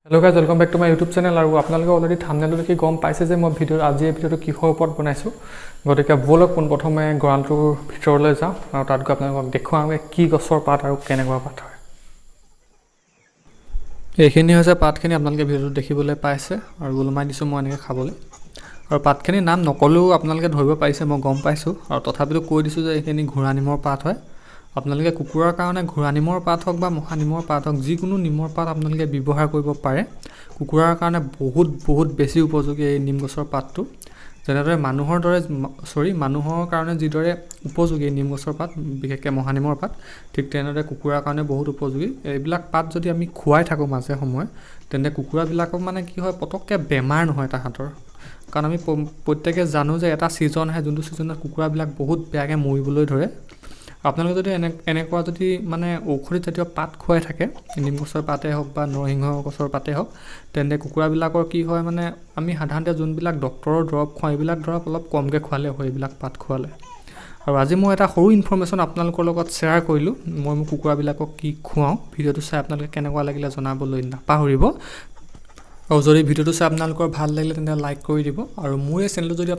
Hello guys, welcome back to my YouTube channel আৰু আপোনালোকে already থাম্বনেইলটো দেখি গম পাইছে যে মই আজি এই ভিডিওটো কিহৰ ওপৰত বনাইছো গতিকে বলক প্ৰথমে গৰালটোৰ ভিতৰলৈ যাওঁ আৰু তাত গৈ আপোনালোকক দেখুৱাম কি গছৰ পাত আৰু কেনেকুৱা পাত হয় এইখিনি হৈছে পাতখিনি আপোনালোকে ভিডিওটো দেখিবলৈ পাইছে আৰু গুলমাই দিছো মই এনেকৈ খাবলৈ আৰু পাতখিনি নাম নকলেও আপোনালোকে ধৰিব পাৰিছে মই গম পাইছো আৰু তথাপিও কৈ দিছো যে এইখিনি ঘোঁৰা নিমৰ পাত হয় আপোনালোকে কুকুৰাৰ কাৰণে ঘোঁৰা নিমৰ পাত হওক বা মহা নিমৰ পাত হওক যিকোনো নিমৰ পাত আপোনালোকে ব্যৱহাৰ কৰিব পাৰে কুকুৰাৰ কাৰণে বহুত বেছি উপযোগী এই নিম গছৰ পাতটো যেনেদৰে মানুহৰ কাৰণে যিদৰে উপযোগী নিম গছৰ পাত বিশেষকৈ মহা নিমৰ পাত ঠিক তেনেদৰে কুকুৰাৰ কাৰণে বহুত উপযোগী এইবিলাক পাত যদি আমি খুৱাই থাকো মাজে সময়ে তেন্তে কুকুৰাবিলাকক মানে কি হয় পটককে বেমাৰ নহয় তাহাঁতৰ কাৰণ আমি প্ৰত্যেককে জানো যে এটা সিজন আহে যোনটো সিজনত কুকুৰাবিলাক বহুত বেয়াকৈ মৰিবলৈ ধৰে আপোনালোকে যদি এনেকুৱা যদি মানে ঔষধি জাতীয় পাত খুৱাই থাকে নিম গছৰ পাতে হওক বা নৰসিংহ গছৰ পাতে হওক তেন্তে কুকুৰাবিলাকৰ কি হয় মানে আমি সাধাৰণতে যোনবিলাক ডক্টৰৰ দৰৱ খুৱাই এইবিলাক দৰৱ অলপ কমকৈ খোৱালে হয় এইবিলাক পাত খোৱালে আৰু আজি মই এটা সৰু ইনফৰমেশ্যন আপোনালোকৰ লগত শ্বেয়াৰ কৰিলোঁ মই মোৰ কুকুৰাবিলাকক কি খুৱাওঁ ভিডিঅ'টো চাই আপোনালোকে কেনেকুৱা লাগিলে জনাবলৈ নাপাহৰিব আৰু যদি ভিডিওটো চাই আপোনালোকৰ ভাল লাগিলে তেন্তে লাইক কৰি দিব আৰু মোৰ এই চেনেলটো যদি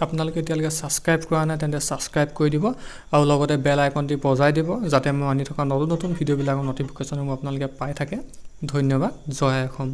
আপোনালোকে এতিয়ালৈকে সাবস্ক্ৰাইব কৰা নাই তেন্তে সাবস্ক্ৰাইব কৰি দিব আৰু লগতে বেল আইকনটি বজাই দিব যাতে মই আনি থকা নতুন ভিডিঅ'বিলাকৰ নটিফিকেশ্যনসমূহ আপোনালোকে পাই থাকে ধন্যবাদ জয় অসম